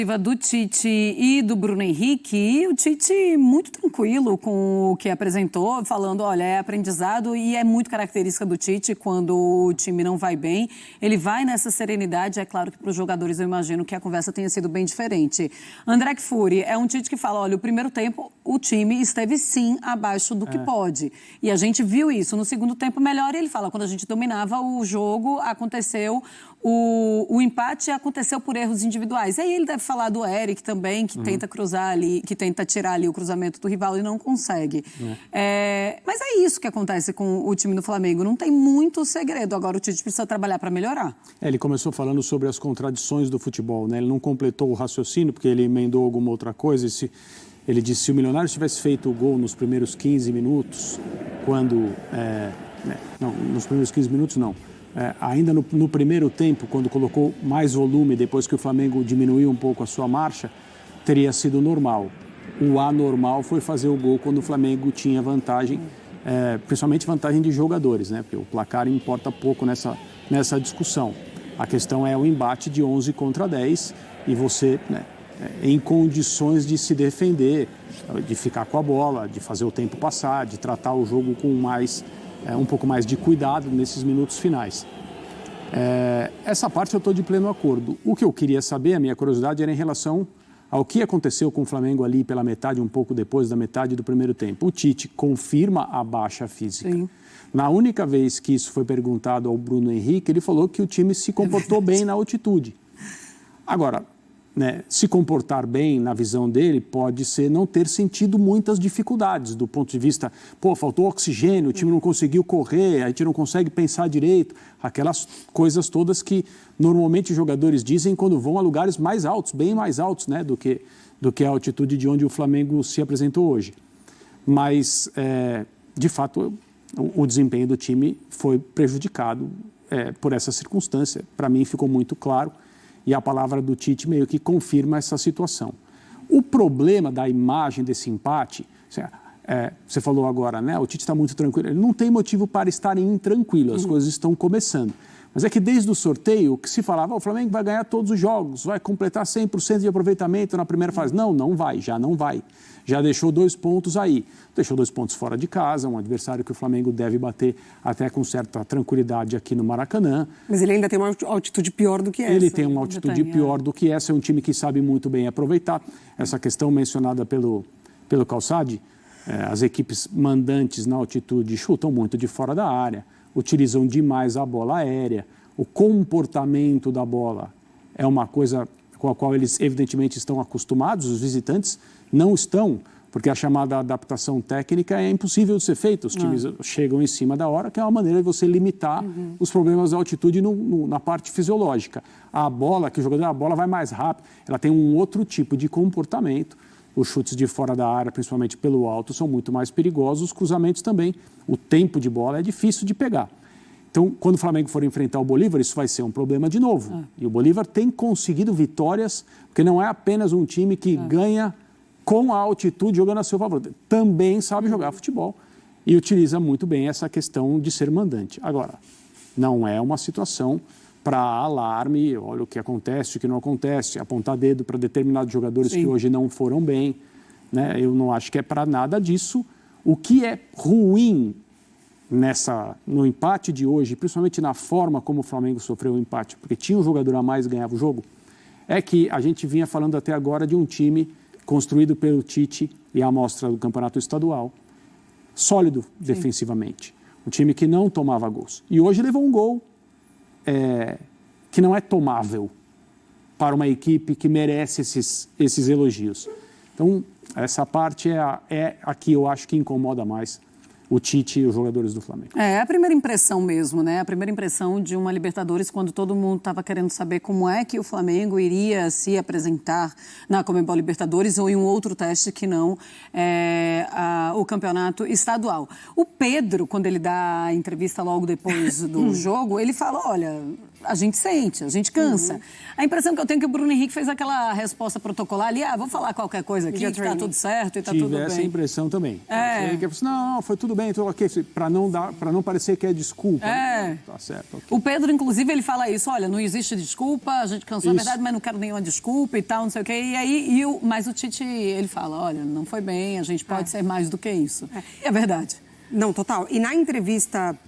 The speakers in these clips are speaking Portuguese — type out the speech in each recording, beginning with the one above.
Do Tite e do Bruno Henrique, e o Tite muito tranquilo com o que apresentou, falando, olha, é aprendizado e é muito característica do Tite quando o time não vai bem. Ele vai nessa serenidade, é claro que para os jogadores eu imagino que a conversa tenha sido bem diferente. André Kfouri é um Tite que fala, olha, o primeiro tempo o time esteve sim abaixo do que pode. E a gente viu isso. No segundo tempo melhor, ele fala, quando a gente dominava o jogo, aconteceu o empate aconteceu por erros individuais. Aí ele deve falar do Eric também, que tenta cruzar ali, que tenta tirar ali o cruzamento do rival e não consegue. Mas é isso que acontece com o time do Flamengo. Não tem muito segredo. Agora o Tite precisa trabalhar para melhorar. Ele começou falando sobre as contradições do futebol, né? Ele não completou o raciocínio, porque ele emendou alguma outra coisa. Ele disse, se o Milionário tivesse feito o gol nos primeiros 15 minutos, quando... não, nos primeiros 15 minutos não. Ainda no primeiro tempo, quando colocou mais volume, depois que o Flamengo diminuiu um pouco a sua marcha, teria sido normal. O anormal foi fazer o gol quando o Flamengo tinha vantagem, principalmente vantagem de jogadores, né? Porque o placar importa pouco nessa discussão. A questão é o embate de 11 contra 10 e você, em condições de se defender, de ficar com a bola, de fazer o tempo passar, de tratar o jogo com um pouco mais de cuidado nesses minutos finais. Essa parte eu estou de pleno acordo. O que eu queria saber, a minha curiosidade, era em relação ao que aconteceu com o Flamengo ali pela metade, um pouco depois da metade do primeiro tempo. O Tite confirma a baixa física. Sim. Na única vez que isso foi perguntado ao Bruno Henrique, ele falou que o time se comportou bem na altitude. Agora, se comportar bem, na visão dele, pode ser não ter sentido muitas dificuldades do ponto de vista, faltou oxigênio, o time não conseguiu correr, a gente não consegue pensar direito, aquelas coisas todas que normalmente os jogadores dizem quando vão a lugares mais altos, bem mais altos, né, do que a altitude de onde o Flamengo se apresentou hoje. Mas, de fato, o desempenho do time foi prejudicado por essa circunstância. Para mim ficou muito claro. E a palavra do Tite meio que confirma essa situação. O problema da imagem desse empate, você falou agora, né? O Tite está muito tranquilo. Ele não tem motivo para estar intranquilo, as coisas estão começando. Mas é que desde o sorteio, que se falava, o Flamengo vai ganhar todos os jogos, vai completar 100% de aproveitamento na primeira fase. Não vai, já não vai. Já deixou 2 pontos aí. Deixou 2 pontos fora de casa, um adversário que o Flamengo deve bater até com certa tranquilidade aqui no Maracanã. Mas ele ainda tem uma altitude pior do que essa. Ele tem uma altitude pior do que essa. É um time que sabe muito bem aproveitar. Essa questão mencionada pelo Calçade, as equipes mandantes na altitude chutam muito de fora da área, utilizam demais a bola aérea. O comportamento da bola é uma coisa com a qual eles evidentemente estão acostumados, os visitantes não estão, porque a chamada adaptação técnica é impossível de ser feita. Os times chegam em cima da hora, que é uma maneira de você limitar os problemas da altitude na parte fisiológica. A bola, que o jogador, a bola vai mais rápido, ela tem um outro tipo de comportamento. Os chutes de fora da área, principalmente pelo alto, são muito mais perigosos. Os cruzamentos também. O tempo de bola é difícil de pegar. Então, quando o Flamengo for enfrentar o Bolívar, isso vai ser um problema de novo. E o Bolívar tem conseguido vitórias, porque não é apenas um time que ganha com a altitude jogando a seu favor. Também sabe jogar futebol e utiliza muito bem essa questão de ser mandante. Agora, não é uma situação para alarme, olha o que acontece, o que não acontece, apontar dedo para determinados jogadores que hoje não foram bem. Né? Eu não acho que é para nada disso. O que é ruim no empate de hoje, principalmente na forma como o Flamengo sofreu o empate, porque tinha um jogador a mais e ganhava o jogo, é que a gente vinha falando até agora de um time construído pelo Tite e a amostra do campeonato estadual, sólido defensivamente. Um time que não tomava gols. E hoje levou um gol que não é tomável para uma equipe que merece esses elogios. Então, essa parte é a que eu acho que incomoda mais o Tite e os jogadores do Flamengo. É a primeira impressão mesmo, né? A primeira impressão de uma Libertadores, quando todo mundo estava querendo saber como é que o Flamengo iria se apresentar na Conmebol Libertadores ou em um outro teste que não o campeonato estadual. O Pedro, quando ele dá a entrevista logo depois do jogo, ele fala, olha, a gente sente, a gente cansa. A impressão que eu tenho é que o Bruno Henrique fez aquela resposta protocolar ali, vou falar qualquer coisa aqui, que tá tudo certo e tá tudo bem. Tive essa impressão também. É. Não, foi tudo bem, tudo ok, para não parecer que é desculpa. É. Tá certo. Okay. O Pedro, inclusive, ele fala isso, olha, não existe desculpa, a gente cansou, é verdade, mas não quero nenhuma desculpa e tal, não sei o quê. E aí, mas o Tite, ele fala, olha, não foi bem, a gente pode ser mais do que isso. E é verdade. Não, total. E na entrevista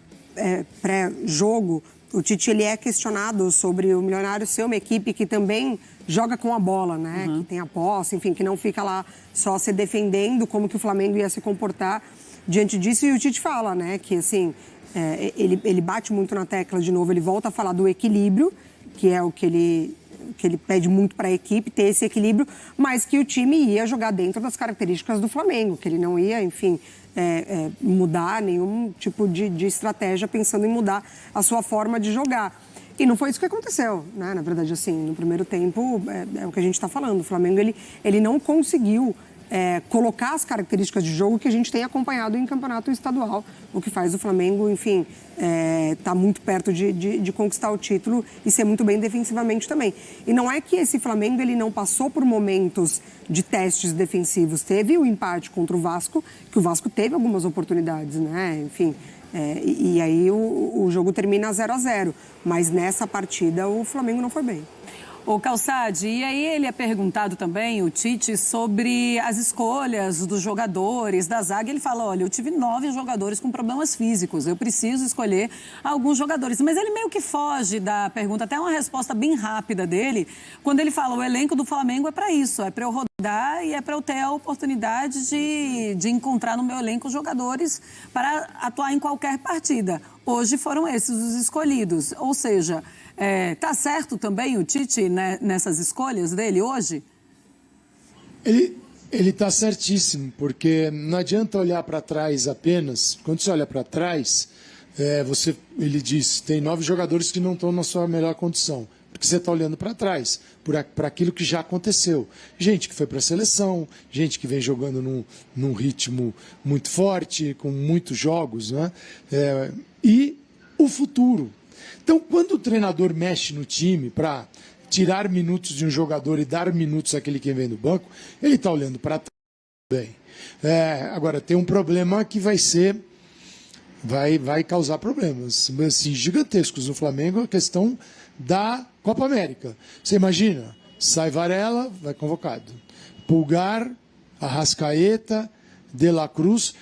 pré-jogo, o Tite ele é questionado sobre o Milionários ser uma equipe que também joga com a bola, né? Que tem a posse, enfim, que não fica lá só se defendendo, como que o Flamengo ia se comportar diante disso. E o Tite fala, né, que assim, ele bate muito na tecla de novo, ele volta a falar do equilíbrio, que é o que ele pede muito para a equipe, ter esse equilíbrio, mas que o time ia jogar dentro das características do Flamengo, que ele não ia, enfim, mudar nenhum tipo de estratégia pensando em mudar a sua forma de jogar. E não foi isso que aconteceu, né? Na verdade, assim, no primeiro tempo, é o que a gente está falando, o Flamengo ele não conseguiu colocar as características de jogo que a gente tem acompanhado em campeonato estadual, o que faz o Flamengo, enfim, tá muito perto de conquistar o título e ser muito bem defensivamente também. E não é que esse Flamengo ele não passou por momentos de testes defensivos. Teve o empate contra o Vasco, que o Vasco teve algumas oportunidades, né? Enfim, e aí o jogo termina 0-0. Mas nessa partida o Flamengo não foi bem. O Calçade, e aí ele é perguntado também, o Tite, sobre as escolhas dos jogadores da zaga. Ele fala, olha, eu tive 9 jogadores com problemas físicos, eu preciso escolher alguns jogadores. Mas ele meio que foge da pergunta, até uma resposta bem rápida dele, quando ele fala, o elenco do Flamengo é para isso, é para eu rodar e é para eu ter a oportunidade de encontrar no meu elenco jogadores para atuar em qualquer partida. Hoje foram esses os escolhidos, ou seja... tá certo também o Tite, né, nessas escolhas dele hoje? Ele está certíssimo, porque não adianta olhar para trás apenas. Quando você olha para trás, ele diz, tem 9 jogadores que não estão na sua melhor condição. Porque você está olhando para trás, para aquilo que já aconteceu. Gente que foi para a seleção, gente que vem jogando num ritmo muito forte, com muitos jogos, né? E o futuro. Então, quando o treinador mexe no time para tirar minutos de um jogador e dar minutos àquele que vem do banco, ele está olhando para trás bem. Agora, tem um problema que vai causar problemas assim, gigantescos no Flamengo, a questão da Copa América. Você imagina, sai Varela, vai convocado. Pulgar, Arrascaeta, De La Cruz...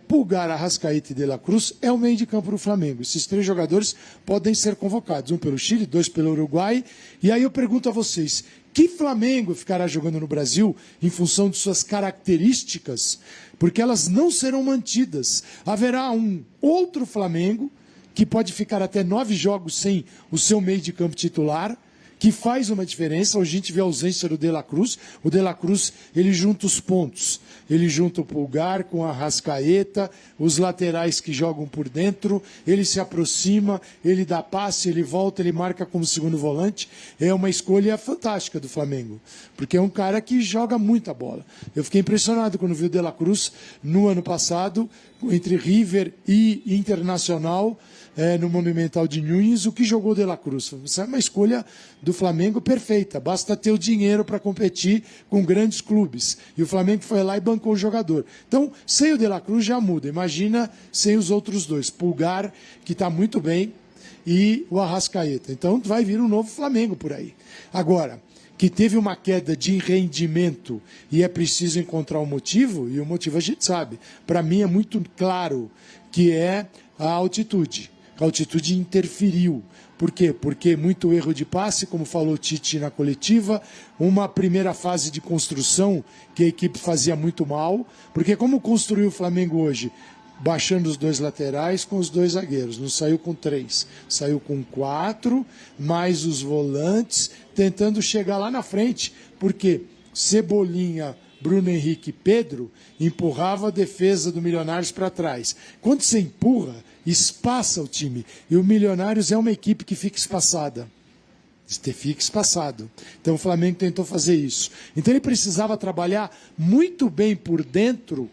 Pulgar, Arrascaeta e De La Cruz é o meio de campo do Flamengo. Esses 3 jogadores podem ser convocados, um pelo Chile, 2 pelo Uruguai. E aí eu pergunto a vocês, que Flamengo ficará jogando no Brasil em função de suas características? Porque elas não serão mantidas. Haverá um outro Flamengo que pode ficar até 9 jogos sem o seu meio de campo titular, que faz uma diferença. Hoje a gente vê a ausência do De La Cruz. O De La Cruz, ele junta os pontos. Ele junta o Pulgar com a Arrascaeta, os laterais que jogam por dentro, ele se aproxima, ele dá passe, ele volta, ele marca como segundo volante. É uma escolha fantástica do Flamengo, porque é um cara que joga muita bola. Eu fiquei impressionado quando vi o De La Cruz no ano passado, entre River e Internacional, no Monumental de Nunes, o que jogou De La Cruz. Isso é uma escolha do Flamengo perfeita. Basta ter o dinheiro para competir com grandes clubes. E o Flamengo foi lá e bancou o jogador. Então, sem o De La Cruz já muda. Imagina sem os outros 2. Pulgar, que está muito bem, e o Arrascaeta. Então, vai vir um novo Flamengo por aí. Agora, que teve uma queda de rendimento e é preciso encontrar um motivo, e o motivo a gente sabe. Para mim é muito claro que é a altitude. A altitude interferiu. Por quê? Porque muito erro de passe, como falou o Tite na coletiva, uma primeira fase de construção que a equipe fazia muito mal, porque como construiu o Flamengo hoje? Baixando os 2 laterais com os 2 zagueiros, não saiu com 3, saiu com 4, mais os volantes, tentando chegar lá na frente, porque Cebolinha, Bruno Henrique e Pedro empurrava a defesa do Milionários para trás. Quando você empurra, espaça o time. E o Milionários é uma equipe que fica espaçada. Fica espaçado. Então o Flamengo tentou fazer isso. Então ele precisava trabalhar muito bem por dentro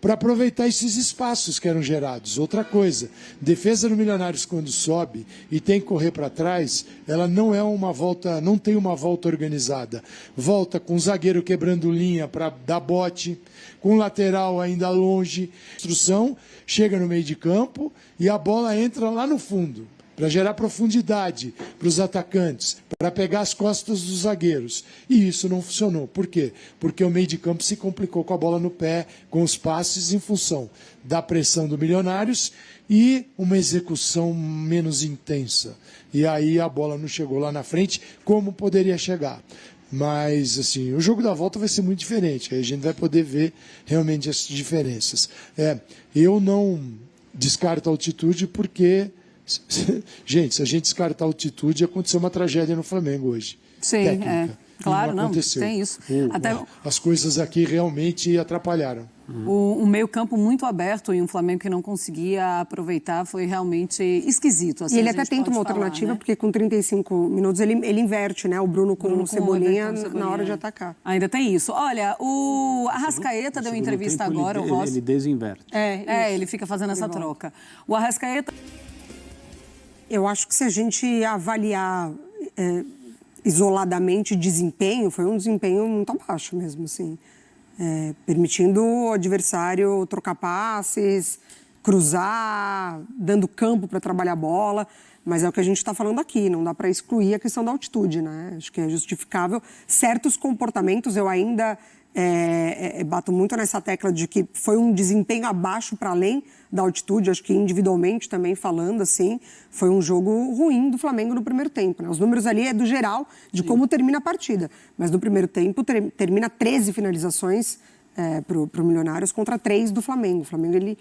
para aproveitar esses espaços que eram gerados. Outra coisa, defesa do Milionários quando sobe e tem que correr para trás, ela não é uma volta, não tem uma volta organizada. Volta com o zagueiro quebrando linha para dar bote, com o lateral ainda longe, instrução, chega no meio de campo e a bola entra lá no fundo, para gerar profundidade para os atacantes, para pegar as costas dos zagueiros. E isso não funcionou. Por quê? Porque o meio de campo se complicou com a bola no pé, com os passes, em função da pressão do Milionários e uma execução menos intensa. E aí a bola não chegou lá na frente como poderia chegar. Mas, assim, o jogo da volta vai ser muito diferente. Aí a gente vai poder ver realmente as diferenças. Eu não descarto a altitude porque... Gente, se a gente descartar a altitude, aconteceu uma tragédia no Flamengo hoje. Sim, técnica. Claro, não, aconteceu. tem isso. As coisas aqui realmente atrapalharam. O meio-campo muito aberto e um Flamengo que não conseguia aproveitar foi realmente esquisito. Assim, e ele até tenta uma alternativa, porque com 35 minutos ele inverte, né? O Bruno com o Cebolinha na hora de atacar. Ainda tem isso. Olha, o Arrascaeta deu entrevista agora, o Rossi. Ele desinverte. Ele fica fazendo essa troca. O Arrascaeta... Eu acho que se a gente avaliar isoladamente desempenho, foi um desempenho muito abaixo mesmo, assim. Permitindo o adversário trocar passes, cruzar, dando campo para trabalhar a bola. Mas é o que a gente está falando aqui, não dá para excluir a questão da altitude, né? Acho que é justificável. Certos comportamentos eu ainda bato muito nessa tecla de que foi um desempenho abaixo para além da altitude. Acho que individualmente também falando, assim, foi um jogo ruim do Flamengo no primeiro tempo, né? Os números ali é do geral, de como termina a partida. Mas no primeiro tempo termina 13 finalizações para o Milionários contra 3 do Flamengo. O Flamengo ele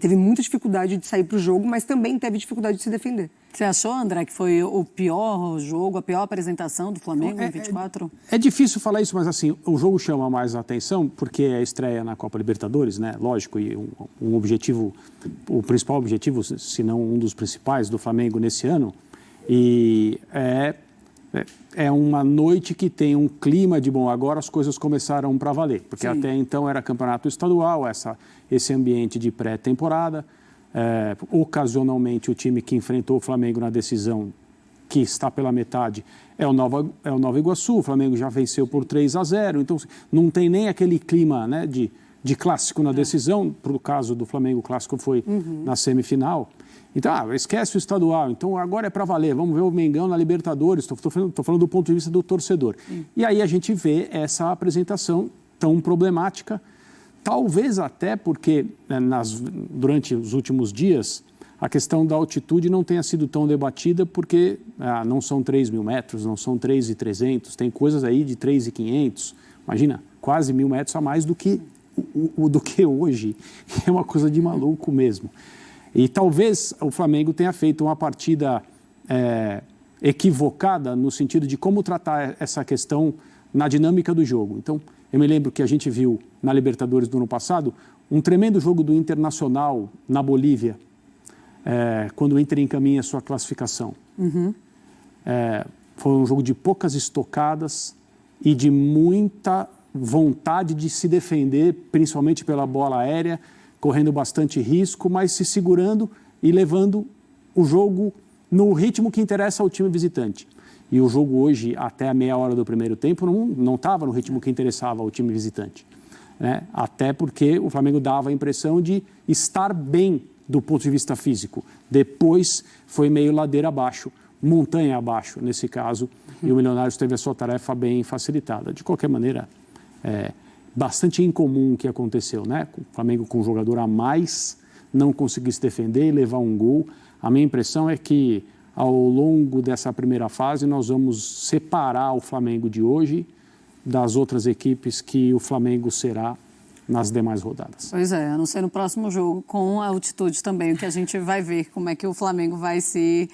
teve muita dificuldade de sair para o jogo, mas também teve dificuldade de se defender. Você achou, André, que foi o pior jogo, a pior apresentação do Flamengo em 24? É difícil falar isso, mas assim, o jogo chama mais a atenção porque é a estreia na Copa Libertadores, né? Lógico, e um objetivo, o principal objetivo, se não um dos principais do Flamengo nesse ano, e é uma noite que tem um clima de, bom, agora as coisas começaram para valer, porque até então era campeonato estadual, esse ambiente de pré-temporada, ocasionalmente o time que enfrentou o Flamengo na decisão, que está pela metade, é o Nova Iguaçu, o Flamengo já venceu por 3-0, então não tem nem aquele clima, né, de clássico na decisão, para o caso do Flamengo, o clássico foi na semifinal. Então, esquece o estadual, então agora é para valer, vamos ver o Mengão na Libertadores, estou falando do ponto de vista do torcedor. E aí a gente vê essa apresentação tão problemática, talvez até porque durante os últimos dias a questão da altitude não tenha sido tão debatida, porque não são 3.000 metros, não são 3.300, tem coisas aí de 3.500, imagina, quase 1.000 metros a mais do que hoje, é uma coisa de maluco mesmo. E talvez o Flamengo tenha feito uma partida equivocada no sentido de como tratar essa questão na dinâmica do jogo. Então, eu me lembro que a gente viu na Libertadores do ano passado um tremendo jogo do Internacional na Bolívia, quando o Inter encaminha a sua classificação. Foi um jogo de poucas estocadas e de muita vontade de se defender, principalmente pela bola aérea, correndo bastante risco, mas se segurando e levando o jogo no ritmo que interessa ao time visitante. E o jogo hoje, até a meia hora do primeiro tempo, não estava no ritmo que interessava ao time visitante, né? Até porque o Flamengo dava a impressão de estar bem do ponto de vista físico. Depois foi meio ladeira abaixo, montanha abaixo, nesse caso, e o Milionários teve a sua tarefa bem facilitada. De qualquer maneira, bastante incomum o que aconteceu, né? O Flamengo com um jogador a mais, não conseguir se defender e levar um gol. A minha impressão é que ao longo dessa primeira fase nós vamos separar o Flamengo de hoje das outras equipes que o Flamengo será nas demais rodadas. Pois é, a não ser no próximo jogo com a altitude também, o que a gente vai ver como é que o Flamengo vai se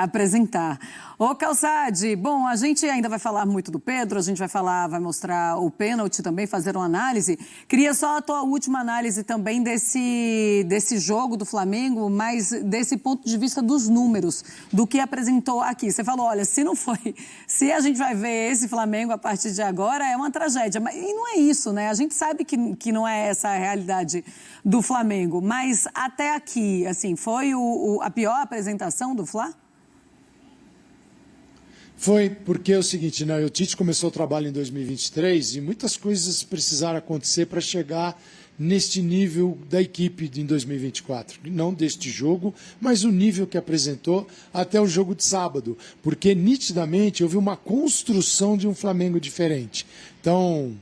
apresentar. Ô, Calçade, bom, a gente ainda vai falar muito do Pedro, a gente vai mostrar o pênalti também, fazer uma análise. Queria só a tua última análise também desse jogo do Flamengo, mas desse ponto de vista dos números, do que apresentou aqui. Você falou, olha, se a gente vai ver esse Flamengo a partir de agora, é uma tragédia. E não é isso, né? A gente sabe que não é essa a realidade do Flamengo, mas até aqui, assim, foi a pior apresentação do Fla? Foi, porque é o seguinte, né? O Tite começou o trabalho em 2023 e muitas coisas precisaram acontecer para chegar neste nível da equipe em 2024. Não deste jogo, mas o nível que apresentou até o jogo de sábado. Porque nitidamente houve uma construção de um Flamengo diferente. Então,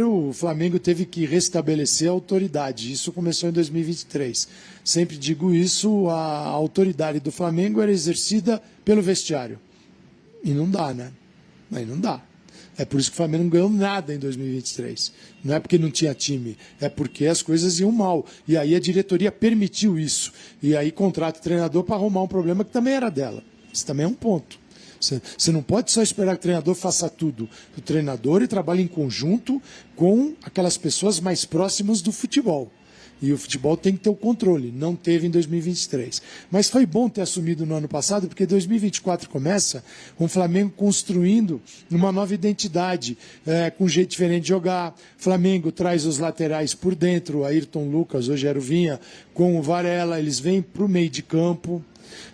o Flamengo teve que restabelecer a autoridade. Isso começou em 2023. Sempre digo isso, a autoridade do Flamengo era exercida pelo vestiário. E não dá, né? Aí não dá. É por isso que o Flamengo não ganhou nada em 2023. Não é porque não tinha time, é porque as coisas iam mal. E aí a diretoria permitiu isso. E aí contrata o treinador para arrumar um problema que também era dela. Isso também é um ponto. Você não pode só esperar que o treinador faça tudo. O treinador trabalha em conjunto com aquelas pessoas mais próximas do futebol. E o futebol tem que ter o controle. Não teve em 2023. Mas foi bom ter assumido no ano passado, porque 2024 começa com o Flamengo construindo uma nova identidade, com um jeito diferente de jogar. Flamengo traz os laterais por dentro, Ayrton Lucas, Rogério Vinha, com o Varela. Eles vêm para o meio de campo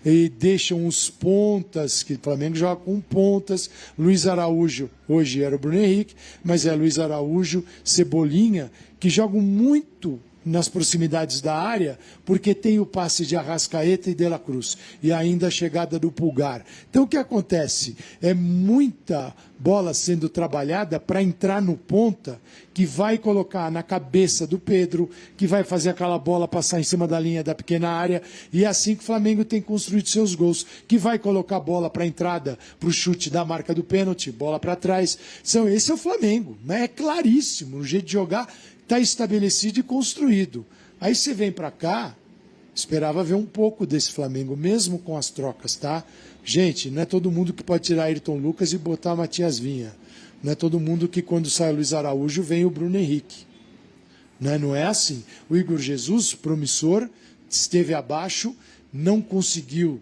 e deixam os pontas, que o Flamengo joga com pontas. Luiz Araújo, hoje era o Bruno Henrique, mas é Luiz Araújo, Cebolinha, que jogam muito nas proximidades da área, porque tem o passe de Arrascaeta e De La Cruz, e ainda a chegada do Pulgar. Então o que acontece? É muita bola sendo trabalhada para entrar no ponta, que vai colocar na cabeça do Pedro, que vai fazer aquela bola passar em cima da linha da pequena área, e é assim que o Flamengo tem construído seus gols, que vai colocar a bola para a entrada, para o chute da marca do pênalti, bola para trás. Então, esse é o Flamengo, né? É claríssimo, o jeito de jogar está estabelecido e construído. Aí você vem para cá, esperava ver um pouco desse Flamengo, mesmo com as trocas, tá? Gente, não é todo mundo que pode tirar Ayrton Lucas e botar Matias Vinha. Não é todo mundo que quando sai o Luiz Araújo vem o Bruno Henrique. Não é assim. O Igor Jesus, promissor, esteve abaixo, não conseguiu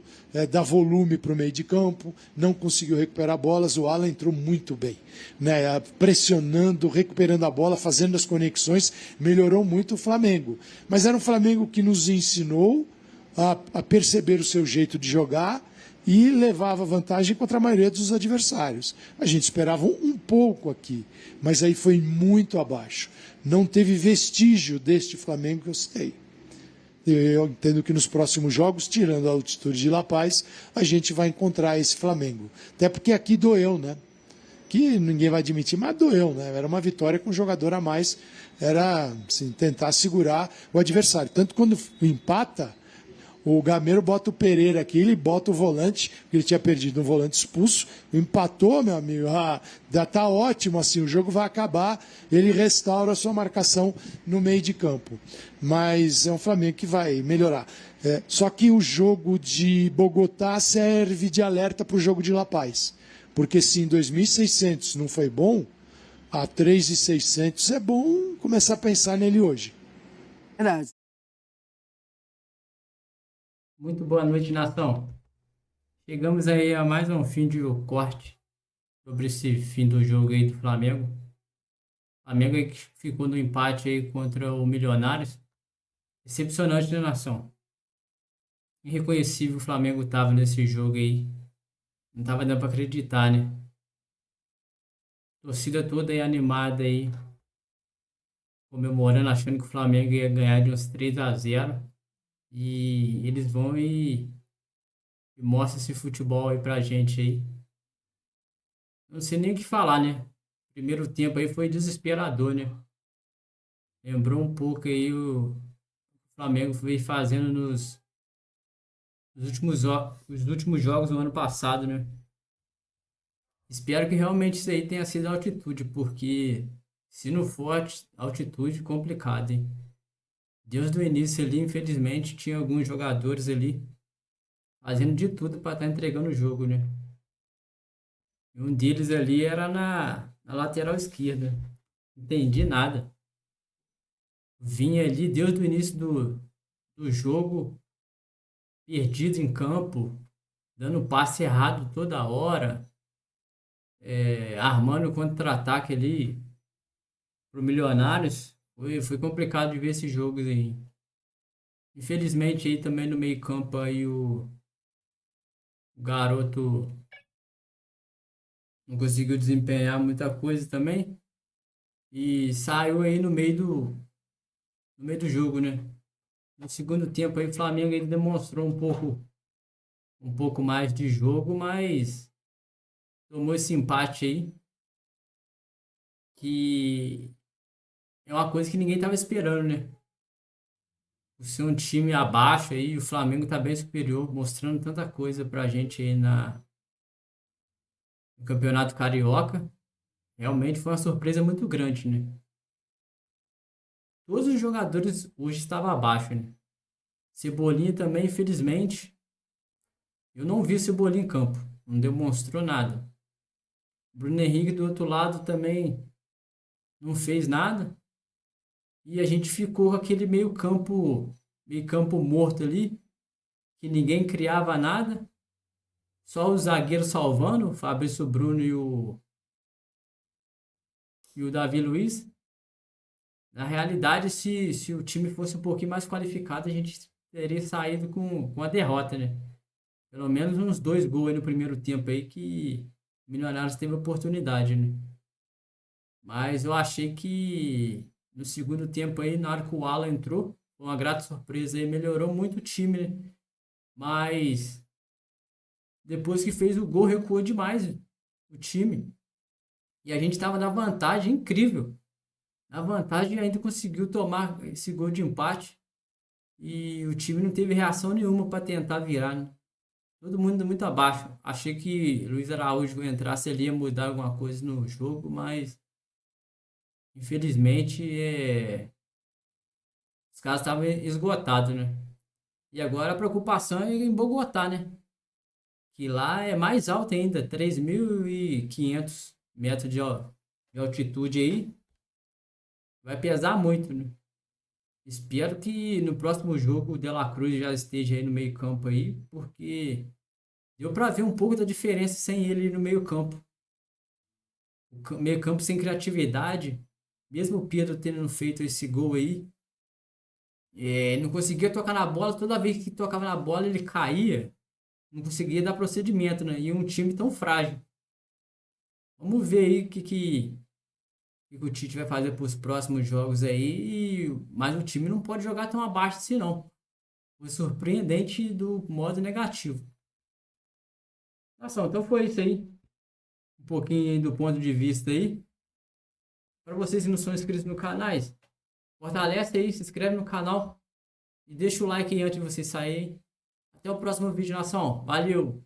dar volume para o meio de campo, não conseguiu recuperar bolas. O Alan entrou muito bem, né? Pressionando, recuperando a bola, fazendo as conexões, melhorou muito o Flamengo. Mas era um Flamengo que nos ensinou a perceber o seu jeito de jogar e levava vantagem contra a maioria dos adversários. A gente esperava um pouco aqui, mas aí foi muito abaixo. Não teve vestígio deste Flamengo que eu citei. Eu entendo que nos próximos jogos, tirando a altitude de La Paz, a gente vai encontrar esse Flamengo. Até porque aqui doeu, né? Que ninguém vai admitir, mas doeu, né? Era uma vitória com um jogador a mais, era assim, tentar segurar o adversário. Tanto quando empata, o Gameiro bota o Pereira aqui, ele bota o volante, porque ele tinha perdido um volante expulso, empatou, meu amigo, já tá ótimo assim, o jogo vai acabar, ele restaura a sua marcação no meio de campo. Mas é um Flamengo que vai melhorar. Só que o jogo de Bogotá serve de alerta para o jogo de La Paz. Porque se em 2.600 não foi bom, a 3.600 é bom começar a pensar nele hoje. Verdade. Muito boa noite, nação. Chegamos aí a mais um fim de corte sobre esse fim do jogo aí do Flamengo. O Flamengo aí que ficou no empate aí contra o Milionários. Decepcionante, né, nação? Irreconhecível o Flamengo tava nesse jogo aí. Não tava dando para acreditar, né? Torcida toda aí animada aí, comemorando, achando que o Flamengo ia ganhar de uns 3-0. E eles vão e mostram esse futebol aí pra gente aí. Não sei nem o que falar, né? Primeiro tempo aí foi desesperador, né? Lembrou um pouco aí o Flamengo veio fazendo nos os últimos jogos do ano passado, né? Espero que realmente isso aí tenha sido a altitude, porque se não for altitude, complicado, hein? Desde o início ali, infelizmente, tinha alguns jogadores ali fazendo de tudo para estar entregando o jogo, né? E um deles ali era na lateral esquerda. Não entendi nada. Vinha ali desde o início do jogo, perdido em campo, dando passe errado toda hora, armando contra-ataque ali pro Milionários. Foi complicado de ver esses jogos aí. Infelizmente aí também no meio campo aí o garoto não conseguiu desempenhar muita coisa também e saiu aí no meio do jogo, né? No segundo tempo aí o Flamengo ele demonstrou um pouco mais de jogo, mas tomou esse empate aí que é uma coisa que ninguém estava esperando, né? Por ser um time abaixo aí, o Flamengo tá bem superior, mostrando tanta coisa pra gente aí no Campeonato Carioca. Realmente foi uma surpresa muito grande, né? Todos os jogadores hoje estavam abaixo, né? Cebolinha também, infelizmente. Eu não vi o Cebolinha em campo. Não demonstrou nada. Bruno Henrique do outro lado também não fez nada. E a gente ficou com aquele meio campo morto ali, que ninguém criava nada. Só o zagueiro salvando, o Fabrício Bruno e o Davi Luiz. Na realidade, se o time fosse um pouquinho mais qualificado, a gente teria saído com a derrota, né? Pelo menos uns 2 gols aí no primeiro tempo aí que o Milionários teve oportunidade, né? Mas eu achei que no segundo tempo aí, na hora que o Alan entrou, foi uma grata surpresa aí, melhorou muito o time, né? Mas depois que fez o gol, recuou demais o time. E a gente estava na vantagem incrível. Na vantagem ainda conseguiu tomar esse gol de empate. E o time não teve reação nenhuma para tentar virar, né? Todo mundo muito abaixo. Achei que Luiz Araújo entrasse ali ia mudar alguma coisa no jogo, mas infelizmente os caras estavam esgotados, né? E agora a preocupação é em Bogotá, né? Que lá é mais alto ainda, 3.500 metros de altitude aí. Vai pesar muito, né? Espero que no próximo jogo o De La Cruz já esteja aí no meio campo aí, porque deu para ver um pouco da diferença sem ele no meio campo. O meio campo sem criatividade, mesmo o Pedro tendo feito esse gol aí, não conseguia tocar na bola, toda vez que tocava na bola ele caía, não conseguia dar procedimento, né? E um time tão frágil. Vamos ver aí o que o Tite vai fazer para os próximos jogos aí, mas o time não pode jogar tão abaixo assim não. Foi surpreendente do modo negativo. Nossa, então foi isso aí. Um pouquinho aí do ponto de vista aí. Para vocês que não são inscritos no canal, fortalece aí, se inscreve no canal e deixa o like aí antes de vocês saírem. Até o próximo vídeo, nação. Valeu!